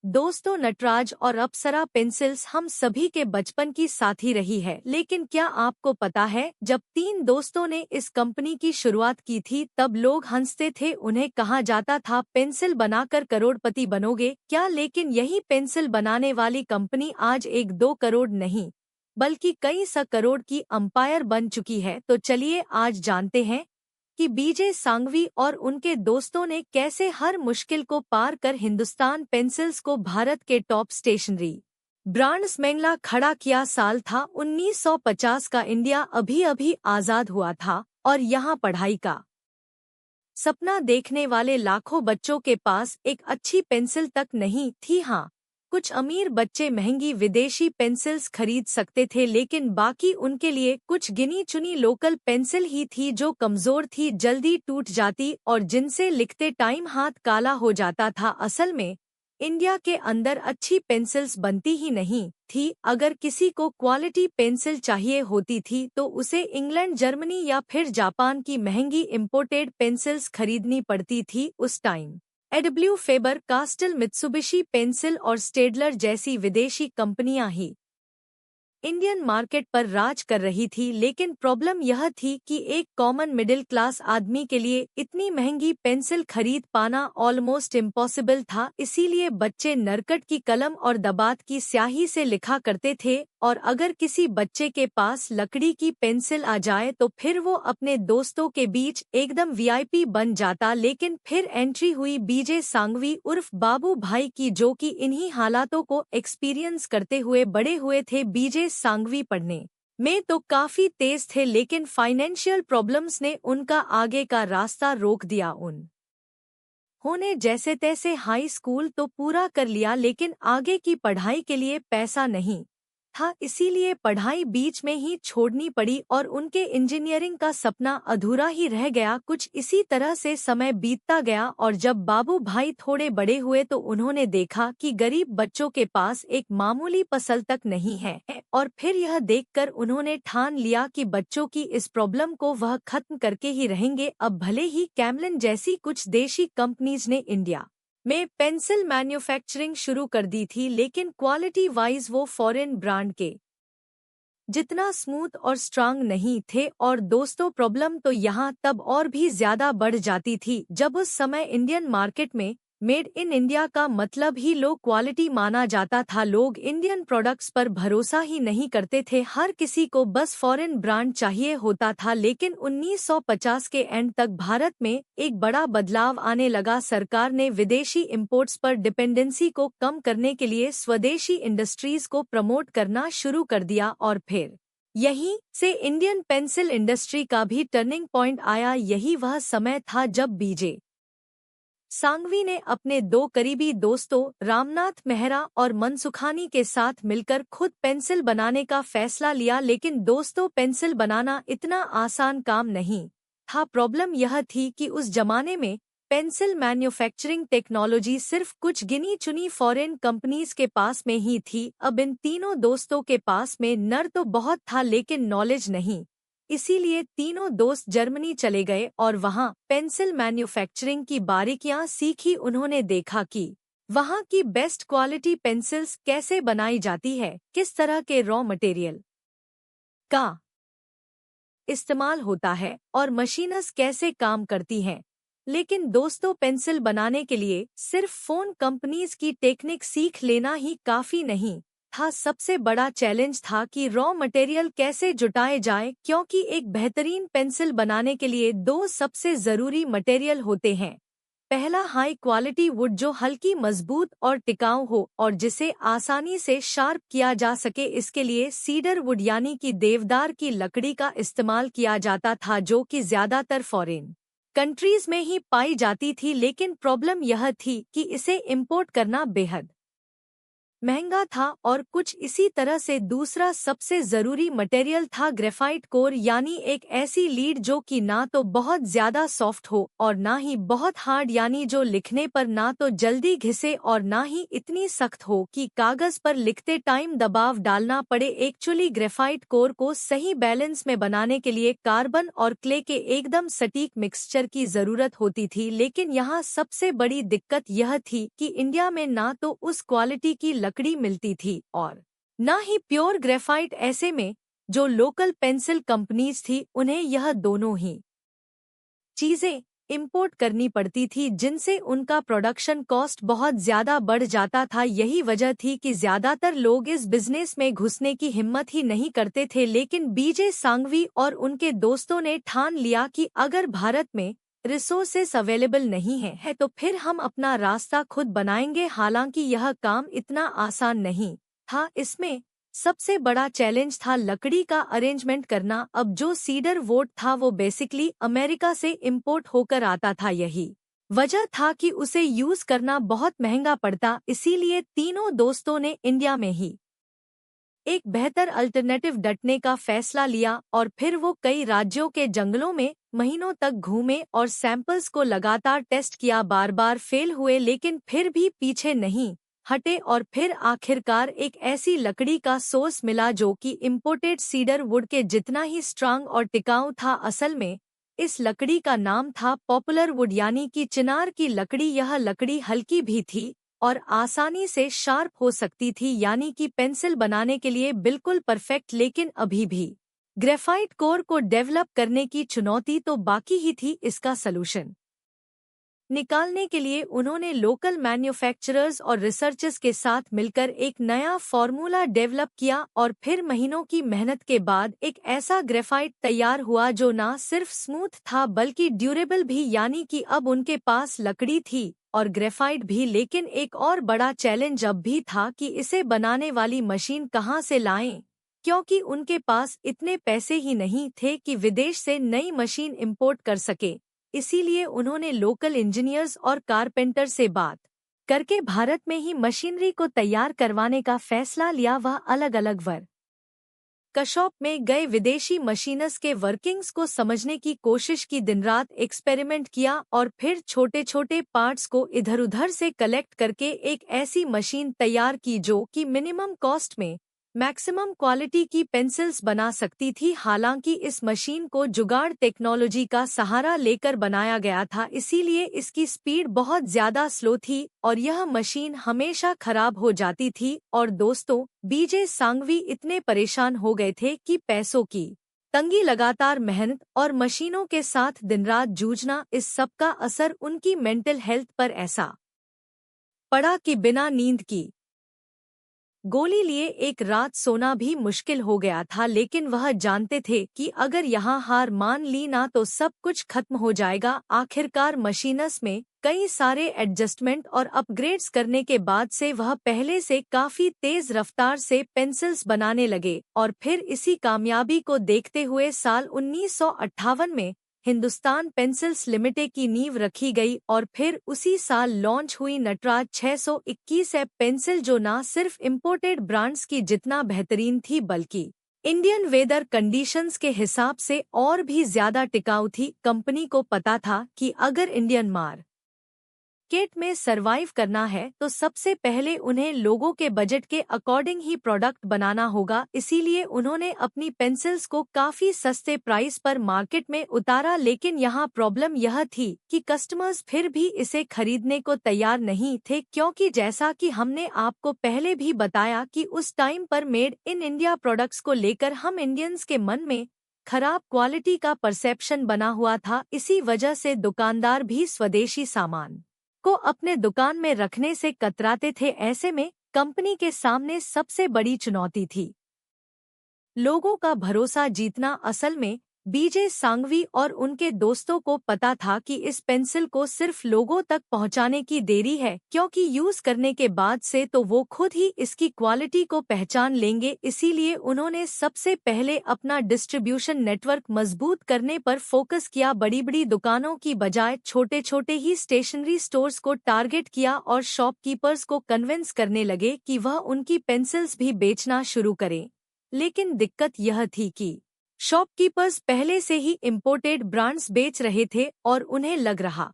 दोस्तों, नटराज और अप्सरा पेंसिल्स हम सभी के बचपन की साथी रही है। लेकिन क्या आपको पता है, जब तीन दोस्तों ने इस कंपनी की शुरुआत की थी तब लोग हंसते थे। उन्हें कहा जाता था पेंसिल बनाकर करोड़पति बनोगे क्या। लेकिन यही पेंसिल बनाने वाली कंपनी आज 1-2 करोड़ नहीं बल्कि कई 100 करोड़ की अंपायर बन चुकी है। तो चलिए आज जानते हैं कि बीजे सांघवी और उनके दोस्तों ने कैसे हर मुश्किल को पार कर हिंदुस्तान पेंसिल्स को भारत के टॉप स्टेशनरी ब्रांड्स में खड़ा किया। साल था 1950 का। इंडिया अभी अभी आजाद हुआ था और यहाँ पढ़ाई का सपना देखने वाले लाखों बच्चों के पास एक अच्छी पेंसिल तक नहीं थी। हाँ, कुछ अमीर बच्चे महंगी विदेशी पेंसिल्स खरीद सकते थे, लेकिन बाकी उनके लिए कुछ गिनी चुनी लोकल पेंसिल ही थी जो कमजोर थी, जल्दी टूट जाती और जिनसे लिखते टाइम हाथ काला हो जाता था। असल में इंडिया के अंदर अच्छी पेंसिल्स बनती ही नहीं थी। अगर किसी को क्वालिटी पेंसिल चाहिए होती थी तो उसे इंग्लैंड, जर्मनी या फिर जापान की महंगी इंपोर्टेड पेंसिल्स खरीदनी पड़ती थी। उस टाइम एडब्ल्यू, फेबर कास्टल, मित्सुबिशी पेंसिल और स्टेडलर जैसी विदेशी कंपनियां ही इंडियन मार्केट पर राज कर रही थी। लेकिन प्रॉब्लम यह थी कि एक कॉमन मिडिल क्लास आदमी के लिए इतनी महंगी पेंसिल खरीद पाना ऑलमोस्ट इम्पॉसिबल था। इसीलिए बच्चे नरकट की कलम और दबात की स्याही से लिखा करते थे, और अगर किसी बच्चे के पास लकड़ी की पेंसिल आ जाए तो फिर वो अपने दोस्तों के बीच एकदम वीआईपी बन जाता। लेकिन फिर एंट्री हुई बीजे सांघवी उर्फ बाबू भाई की, जो कि इन्हीं हालातों को एक्सपीरियंस करते हुए बड़े हुए थे। बीजे सांघवी पढ़ने में तो काफी तेज थे, लेकिन फाइनेंशियल प्रॉब्लम्स ने उनका आगे का रास्ता रोक दिया। उन्होंने जैसे तैसे हाई स्कूल तो पूरा कर लिया, लेकिन आगे की पढ़ाई के लिए पैसा नहीं था, इसीलिए पढ़ाई बीच में ही छोड़नी पड़ी और उनके इंजीनियरिंग का सपना अधूरा ही रह गया। कुछ इसी तरह से समय बीतता गया और जब बाबू भाई थोड़े बड़े हुए तो उन्होंने देखा कि गरीब बच्चों के पास एक मामूली पसल तक नहीं है, और फिर यह देखकर उन्होंने ठान लिया कि बच्चों की इस प्रॉब्लम को वह खत्म करके ही रहेंगे। अब भले ही कैमलिन जैसी कुछ देशी कंपनीज ने इंडिया में पेंसिल मैन्युफैक्चरिंग शुरू कर दी थी, लेकिन क्वालिटी वाइज वो फॉरेन ब्रांड के जितना स्मूथ और स्ट्रांग नहीं थे। और दोस्तों, प्रॉब्लम तो यहाँ तब और भी ज्यादा बढ़ जाती थी जब उस समय इंडियन मार्केट में मेड इन इंडिया का मतलब ही लो क्वालिटी माना जाता था। लोग इंडियन प्रोडक्ट्स पर भरोसा ही नहीं करते थे, हर किसी को बस फॉरेन ब्रांड चाहिए होता था। लेकिन 1950 के एंड तक भारत में एक बड़ा बदलाव आने लगा। सरकार ने विदेशी इंपोर्ट्स पर डिपेंडेंसी को कम करने के लिए स्वदेशी इंडस्ट्रीज को प्रमोट करना शुरू कर दिया, और फिर यहीं से इंडियन पेंसिल इंडस्ट्री का भी टर्निंग पॉइंट आया। यही वह समय था जब बीजे सांघवी ने अपने दो करीबी दोस्तों रामनाथ मेहरा और मनसुखानी के साथ मिलकर खुद पेंसिल बनाने का फैसला लिया। लेकिन दोस्तों, पेंसिल बनाना इतना आसान काम नहीं था। प्रॉब्लम यह थी कि उस जमाने में पेंसिल मैन्युफैक्चरिंग टेक्नोलॉजी सिर्फ कुछ गिनी चुनी फॉरेन कंपनीज के पास में ही थी। अब इन तीनों दोस्तों के पास में नर तो बहुत था, लेकिन नॉलेज नहीं। इसीलिए तीनों दोस्त जर्मनी चले गए और वहां पेंसिल मैन्युफैक्चरिंग की बारीकियां सीखी। उन्होंने देखा कि वहां की बेस्ट क्वालिटी पेंसिल्स कैसे बनाई जाती है, किस तरह के रॉ मटेरियल का इस्तेमाल होता है और मशीनस कैसे काम करती हैं। लेकिन दोस्तों, पेंसिल बनाने के लिए सिर्फ फोन कंपनीज की टेक्निक सीख लेना ही काफी नहीं था। सबसे बड़ा चैलेंज था कि रॉ मटेरियल कैसे जुटाए जाए, क्योंकि एक बेहतरीन पेंसिल बनाने के लिए दो सबसे जरूरी मटेरियल होते हैं। पहला, हाई क्वालिटी वुड जो हल्की, मजबूत और टिकाऊ हो और जिसे आसानी से शार्प किया जा सके। इसके लिए सीडर वुड यानी कि देवदार की लकड़ी का इस्तेमाल किया जाता था, जो कि ज्यादातर फॉरेन कंट्रीज में ही पाई जाती थी। लेकिन प्रॉब्लम यह थी कि इसे इंपोर्ट करना बेहद महंगा था और कुछ इसी तरह से दूसरा सबसे जरूरी मटेरियल था ग्रेफाइट कोर, यानी एक ऐसी लीड जो कि ना तो बहुत ज्यादा सॉफ्ट हो और ना ही बहुत हार्ड, यानी जो लिखने पर ना तो जल्दी घिसे और ना ही इतनी सख्त हो कि कागज पर लिखते टाइम दबाव डालना पड़े। एक्चुअली ग्रेफाइट कोर को सही बैलेंस में बनाने के लिए कार्बन और क्ले के एकदम सटीक मिक्सचर की जरूरत होती थी, लेकिन यहाँ सबसे बड़ी दिक्कत यह थी कि इंडिया में ना तो उस क्वालिटी की लकड़ी मिलती थी और ना ही प्योर ग्रेफाइट। ऐसे में जो लोकल पेंसिल कंपनीज थी उन्हें यह दोनों ही चीजें इंपोर्ट करनी पड़ती थी, जिनसे उनका प्रोडक्शन कॉस्ट बहुत ज्यादा बढ़ जाता था। यही वजह थी कि ज्यादातर लोग इस बिजनेस में घुसने की हिम्मत ही नहीं करते थे, लेकिन बीजे सांघवी और उनके दोस्तों ने ठान लिया कि अगर भारत में रिसोर्सेस अवेलेबल नहीं है तो फिर हम अपना रास्ता खुद बनाएंगे। हालांकि यह काम इतना आसान नहीं था, इसमें सबसे बड़ा चैलेंज था लकड़ी का अरेंजमेंट करना। अब जो सीडर वुड था वो बेसिकली अमेरिका से इंपोर्ट होकर आता था, यही वजह था कि उसे यूज करना बहुत महंगा पड़ता। इसीलिए तीनों दोस्तों ने इंडिया में ही एक बेहतर अल्टरनेटिव ढूंढने का फैसला लिया और फिर वो कई राज्यों के जंगलों में महीनों तक घूमे और सैंपल्स को लगातार टेस्ट किया। बार बार फेल हुए लेकिन फिर भी पीछे नहीं हटे और फिर आखिरकार एक ऐसी लकड़ी का सोर्स मिला जो कि इम्पोर्टेड सीडर वुड के जितना ही स्ट्रांग और टिकाऊ था। असल में इस लकड़ी का नाम था पॉपुलर वुड, यानी कि चिनार की लकड़ी। यह लकड़ी हल्की भी थी और आसानी से शार्प हो सकती थी, यानी कि पेंसिल बनाने के लिए बिल्कुल परफेक्ट। लेकिन अभी भी ग्रेफाइट कोर को डेवलप करने की चुनौती तो बाकी ही थी। इसका सलूशन निकालने के लिए उन्होंने लोकल मैन्युफैक्चरर्स और रिसर्चर्स के साथ मिलकर एक नया फॉर्मूला डेवलप किया और फिर महीनों की मेहनत के बाद एक ऐसा ग्रेफाइट तैयार हुआ जो ना सिर्फ स्मूथ था बल्कि ड्यूरेबल भी, यानी कि अब उनके पास लकड़ी थी और ग्रेफाइट भी। लेकिन एक और बड़ा चैलेंज अब भी था कि इसे बनाने वाली मशीन कहाँ से लाएं, क्योंकि उनके पास इतने पैसे ही नहीं थे कि विदेश से नई मशीन इंपोर्ट कर सके। इसीलिए उन्होंने लोकल इंजीनियर्स और कारपेंटर से बात करके भारत में ही मशीनरी को तैयार करवाने का फैसला लिया। वह अलग अलग वर्कशॉप में गए, विदेशी मशीनर्स के वर्किंग्स को समझने की कोशिश की, दिन रात एक्सपेरिमेंट किया और फिर छोटे छोटे पार्ट्स को इधर उधर से कलेक्ट करके एक ऐसी मशीन तैयार की जो कि मिनिमम कॉस्ट में मैक्सिमम क्वालिटी की पेंसिल्स बना सकती थी। हालांकि इस मशीन को जुगाड़ टेक्नोलॉजी का सहारा लेकर बनाया गया था, इसीलिए इसकी स्पीड बहुत ज्यादा स्लो थी और यह मशीन हमेशा खराब हो जाती थी। और दोस्तों, बीजे सांघवी इतने परेशान हो गए थे कि पैसों की तंगी, लगातार मेहनत और मशीनों के साथ दिन रात जूझना, इस सब का असर उनकी मेंटल हेल्थ पर ऐसा पड़ा कि बिना नींद की गोली लिए एक रात सोना भी मुश्किल हो गया था। लेकिन वह जानते थे कि अगर यहाँ हार मान ली ना तो सब कुछ खत्म हो जाएगा। आखिरकार मशीनस में कई सारे एडजस्टमेंट और अपग्रेड्स करने के बाद से वह पहले से काफी तेज रफ्तार से पेंसिल्स बनाने लगे और फिर इसी कामयाबी को देखते हुए साल 1958 में हिंदुस्तान पेंसिल्स लिमिटेड की नींव रखी गई और फिर उसी साल लॉन्च हुई नटराज 621 पेंसिल, जो न सिर्फ इंपोर्टेड ब्रांड्स की जितना बेहतरीन थी बल्कि इंडियन वेदर कंडीशंस के हिसाब से और भी ज्यादा टिकाऊ थी। कंपनी को पता था कि अगर इंडियन मार्केट में सरवाइव करना है तो सबसे पहले उन्हें लोगों के बजट के अकॉर्डिंग ही प्रोडक्ट बनाना होगा। इसीलिए उन्होंने अपनी पेंसिल्स को काफी सस्ते प्राइस पर मार्केट में उतारा। लेकिन यहाँ प्रॉब्लम यह थी कि कस्टमर्स फिर भी इसे खरीदने को तैयार नहीं थे, क्योंकि जैसा कि हमने आपको पहले भी बताया कि उस टाइम पर मेड इन इंडिया प्रोडक्ट्स को लेकर हम इंडियंस के मन में खराब क्वालिटी का परसेप्शन बना हुआ था। इसी वजह से दुकानदार भी स्वदेशी सामान को अपने दुकान में रखने से कतराते थे। ऐसे में कंपनी के सामने सबसे बड़ी चुनौती थी लोगों का भरोसा जीतना। असल में बीजे सांघवी और उनके दोस्तों को पता था कि इस पेंसिल को सिर्फ लोगों तक पहुंचाने की देरी है, क्योंकि यूज करने के बाद से तो वो खुद ही इसकी क्वालिटी को पहचान लेंगे। इसीलिए उन्होंने सबसे पहले अपना डिस्ट्रीब्यूशन नेटवर्क मजबूत करने पर फोकस किया। बड़ी बड़ी दुकानों की बजाय छोटे छोटे ही स्टेशनरी स्टोर्स को टारगेट किया और शॉपकीपर्स को कन्विंस करने लगे कि वह उनकी पेंसिल्स भी बेचना शुरू करें। लेकिन दिक्कत यह थी कि शॉपकीपर्स पहले से ही इम्पोर्टेड ब्रांड्स बेच रहे थे और उन्हें लग रहा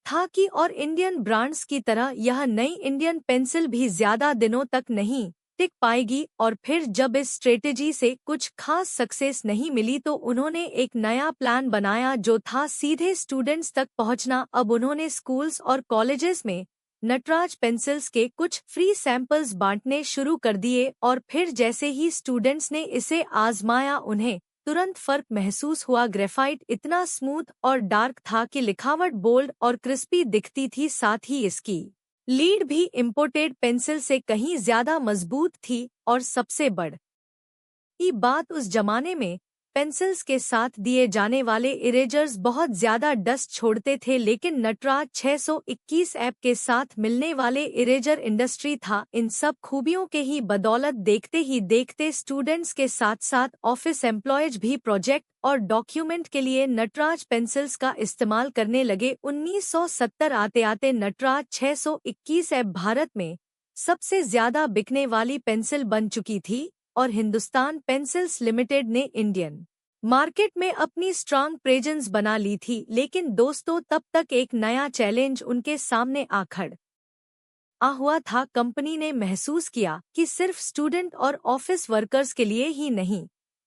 था कि और इंडियन ब्रांड्स की तरह यह नई इंडियन पेंसिल भी ज्यादा दिनों तक नहीं टिक पाएगी। और फिर जब इस स्ट्रेटेजी से कुछ खास सक्सेस नहीं मिली तो उन्होंने एक नया प्लान बनाया, जो था सीधे स्टूडेंट्स तक पहुंचना। अब उन्होंने स्कूल्स और कॉलेजेस में नटराज पेंसिल्स के कुछ फ्री सैंपल्स बांटने शुरू कर दिए और फिर जैसे ही स्टूडेंट्स ने इसे आजमाया उन्हें तुरंत फर्क महसूस हुआ। ग्रेफाइट इतना स्मूथ और डार्क था कि लिखावट बोल्ड और क्रिस्पी दिखती थी, साथ ही इसकी लीड भी इम्पोर्टेड पेंसिल से कहीं ज्यादा मजबूत थी। और सबसे बड़ी बात, उस जमाने में पेंसिल्स के साथ दिए जाने वाले इरेजर्स बहुत ज्यादा डस्ट छोड़ते थे, लेकिन नटराज 621 ऐप के साथ मिलने वाले इरेजर इंडस्ट्री था। इन सब खूबियों के ही बदौलत देखते ही देखते स्टूडेंट्स के साथ साथ ऑफिस एम्प्लॉयज भी प्रोजेक्ट और डॉक्यूमेंट के लिए नटराज पेंसिल्स का इस्तेमाल करने लगे। 1970 आते आते नटराज 621 ऐप भारत में सबसे ज्यादा बिकने वाली पेंसिल बन चुकी थी और हिंदुस्तान पेंसिल्स लिमिटेड ने इंडियन मार्केट में अपनी स्ट्रांग प्रेजेंस बना ली थी। लेकिन दोस्तों, तब तक एक नया चैलेंज उनके सामने आ खड़ा हुआ था। कंपनी ने महसूस किया कि सिर्फ स्टूडेंट और ऑफिस वर्कर्स के लिए ही नहीं,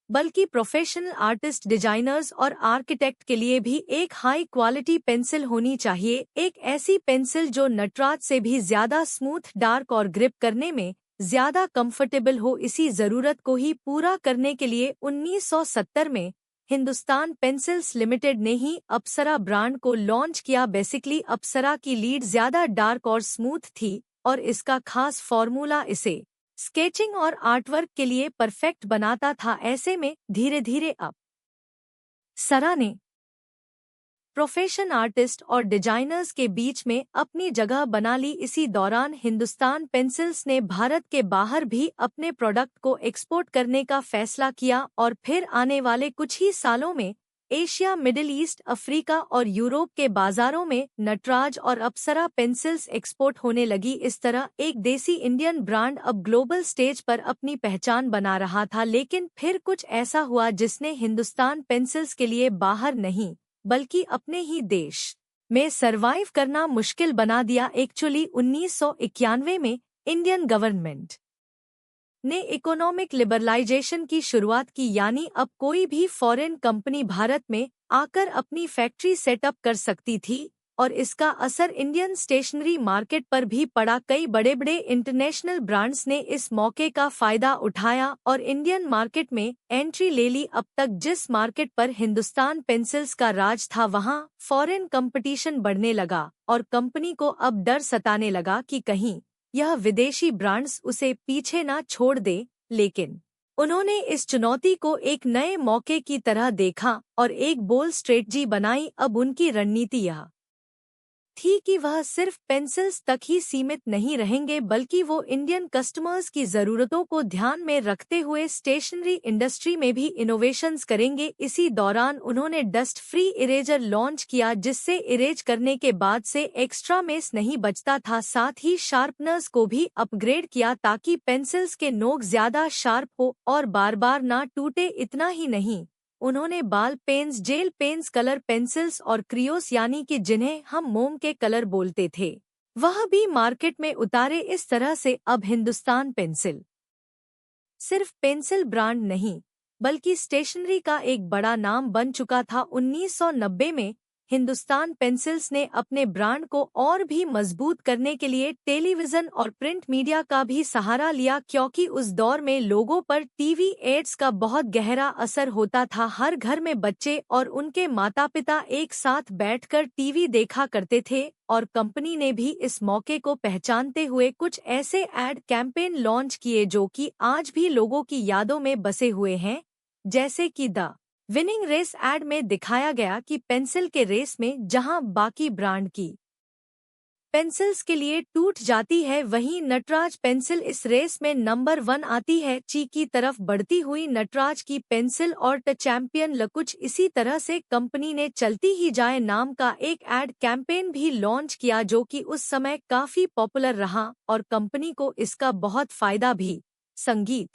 बल्कि प्रोफेशनल आर्टिस्ट, डिजाइनर्स और आर्किटेक्ट के लिए भी एक हाई क्वालिटी पेंसिल होनी चाहिए। एक ऐसी पेंसिल जो नटराज से भी ज्यादा स्मूथ, डार्क और ग्रिप करने में ज्यादा कंफर्टेबल हो। इसी जरूरत को ही पूरा करने के लिए 1970 में हिंदुस्तान पेंसिल्स लिमिटेड ने ही अप्सरा ब्रांड को लॉन्च किया। बेसिकली अप्सरा की लीड ज्यादा डार्क और स्मूथ थी और इसका खास फॉर्मूला इसे स्केचिंग और आर्टवर्क के लिए परफेक्ट बनाता था। ऐसे में धीरे धीरे अप्सरा ने प्रोफेशन आर्टिस्ट और डिजाइनर्स के बीच में अपनी जगह बना ली। इसी दौरान हिंदुस्तान पेंसिल्स ने भारत के बाहर भी अपने प्रोडक्ट को एक्सपोर्ट करने का फैसला किया और फिर आने वाले कुछ ही सालों में एशिया, मिडिल ईस्ट, अफ्रीका और यूरोप के बाजारों में नटराज और अप्सरा पेंसिल्स एक्सपोर्ट होने लगी। इस तरह एक देसी इंडियन ब्रांड अब ग्लोबल स्टेज पर अपनी पहचान बना रहा था। लेकिन फिर कुछ ऐसा हुआ जिसने हिंदुस्तान पेंसिल्स के लिए बाहर नहीं बल्कि अपने ही देश में सरवाइव करना मुश्किल बना दिया। एक्चुअली 1991 में इंडियन गवर्नमेंट ने इकोनॉमिक लिबरलाइजेशन की शुरुआत की, यानी अब कोई भी फॉरेन कंपनी भारत में आकर अपनी फैक्ट्री सेटअप कर सकती थी और इसका असर इंडियन स्टेशनरी मार्केट पर भी पड़ा। कई बड़े बड़े इंटरनेशनल ब्रांड्स ने इस मौके का फायदा उठाया और इंडियन मार्केट में एंट्री ले ली। अब तक जिस मार्केट पर हिंदुस्तान पेंसिल्स का राज था, वहां फॉरेन कंपटीशन बढ़ने लगा और कंपनी को अब डर सताने लगा कि कहीं यह विदेशी ब्रांड्स उसे पीछे ना छोड़ दे। लेकिन उन्होंने इस चुनौती को एक नए मौके की तरह देखा और एक बोल्ड स्ट्रेटजी बनाई। अब उनकी रणनीति यह थी कि वह सिर्फ पेंसिल्स तक ही सीमित नहीं रहेंगे, बल्कि वो इंडियन कस्टमर्स की जरूरतों को ध्यान में रखते हुए स्टेशनरी इंडस्ट्री में भी इनोवेशंस करेंगे। इसी दौरान उन्होंने डस्ट फ्री इरेजर लॉन्च किया, जिससे इरेज करने के बाद से एक्स्ट्रा मेस नहीं बचता था। साथ ही शार्पनर्स को भी अपग्रेड किया ताकि पेंसिल्स के नोक ज्यादा शार्प हो और बार बार ना टूटे। इतना ही नहीं, उन्होंने ball pens, gel pens, colour pencils और क्रियोस, यानी कि जिन्हें हम मोम के कलर बोलते थे, वह भी मार्केट में उतारे। इस तरह से अब हिंदुस्तान पेंसिल सिर्फ पेंसिल ब्रांड नहीं बल्कि स्टेशनरी का एक बड़ा नाम बन चुका था। 1990 में हिंदुस्तान पेंसिल्स ने अपने ब्रांड को और भी मजबूत करने के लिए टेलीविजन और प्रिंट मीडिया का भी सहारा लिया, क्योंकि उस दौर में लोगों पर टीवी एड्स का बहुत गहरा असर होता था। हर घर में बच्चे और उनके माता पिता एक साथ बैठकर टीवी देखा करते थे और कंपनी ने भी इस मौके को पहचानते हुए कुछ ऐसे एड कैंपेन लॉन्च किए जो कि आज भी लोगों की यादों में बसे हुए हैं, जैसे कि द विनिंग रेस एड में दिखाया गया कि पेंसिल के रेस में जहां बाकी ब्रांड की पेंसिल्स के लिए टूट जाती है, वहीं नटराज पेंसिल इस रेस में नंबर 1 आती है। ची की तरफ बढ़ती हुई नटराज की पेंसिल और ट चैंपियन ल कुछ इसी तरह से कंपनी ने चलती ही जाए नाम का एक एड कैंपेन भी लॉन्च किया जो कि उस समय काफी पॉपुलर रहा और कंपनी को इसका बहुत फायदा भी संगीत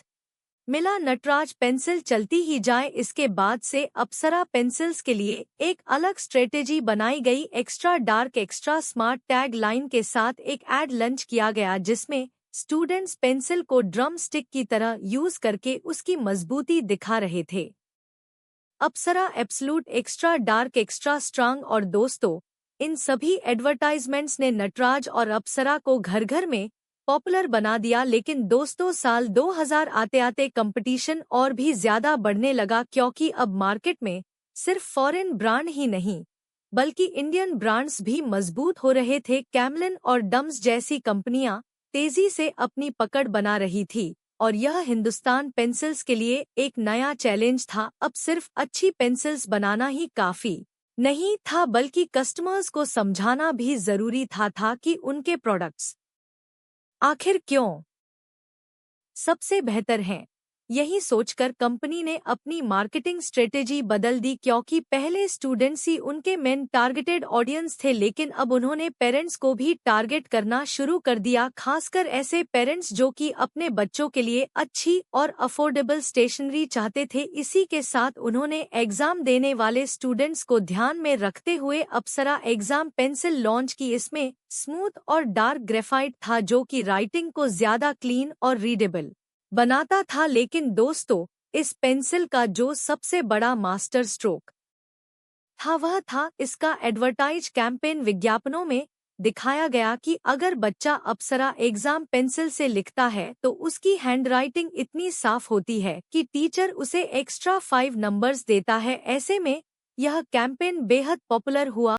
मिला। नटराज पेंसिल चलती ही जाए, इसके बाद से अप्सरा पेंसिल्स के लिए एक अलग स्ट्रेटेजी बनाई गई। Extra dark extra smart tag line के साथ एक एड लॉन्च किया गया जिसमें स्टूडेंट्स पेंसिल को ड्रम स्टिक की तरह यूज करके उसकी मजबूती दिखा रहे थे। Apsara absolute extra dark extra strong और दोस्तों, इन सभी एडवर्टाइजमेंट्स ने नटराज और अप्सरा को घर घर में पॉपुलर बना दिया। लेकिन दोस्तों साल 2000 आते आते कंपटीशन और भी ज्यादा बढ़ने लगा क्योंकि अब मार्केट में सिर्फ फॉरेन ब्रांड ही नहीं बल्कि इंडियन ब्रांड्स भी मजबूत हो रहे थे। कैमलिन और डम्स जैसी कंपनियां तेजी से अपनी पकड़ बना रही थी और यह हिंदुस्तान पेंसिल्स के लिए एक नया चैलेंज था। अब सिर्फ अच्छी पेंसिल्स बनाना ही काफी नहीं था बल्कि कस्टमर्स को समझाना भी जरूरी था कि उनके प्रोडक्ट्स आखिर क्यों सबसे बेहतर हैं। यही सोचकर कंपनी ने अपनी मार्केटिंग स्ट्रेटेजी बदल दी क्योंकि पहले स्टूडेंट्स ही उनके मेन टारगेटेड ऑडियंस थे, लेकिन अब उन्होंने पेरेंट्स को भी टारगेट करना शुरू कर दिया, खासकर ऐसे पेरेंट्स जो कि अपने बच्चों के लिए अच्छी और अफोर्डेबल स्टेशनरी चाहते थे। इसी के साथ उन्होंने एग्जाम देने वाले स्टूडेंट्स को ध्यान में रखते हुए अप्सरा एग्जाम पेंसिल लॉन्च की। इसमें स्मूथ और डार्क ग्रेफाइट था जो कि राइटिंग को ज्यादा क्लीन और रीडेबल बनाता था। लेकिन दोस्तों, इस पेंसिल का जो सबसे बड़ा मास्टर स्ट्रोक था वह था इसका एडवर्टाइज कैंपेन। विज्ञापनों में दिखाया गया कि अगर बच्चा अप्सरा एग्जाम पेंसिल से लिखता है तो उसकी हैंडराइटिंग इतनी साफ होती है कि टीचर उसे एक्स्ट्रा 5 नंबर्स देता है। ऐसे में यह कैंपेन बेहद पॉपुलर हुआ।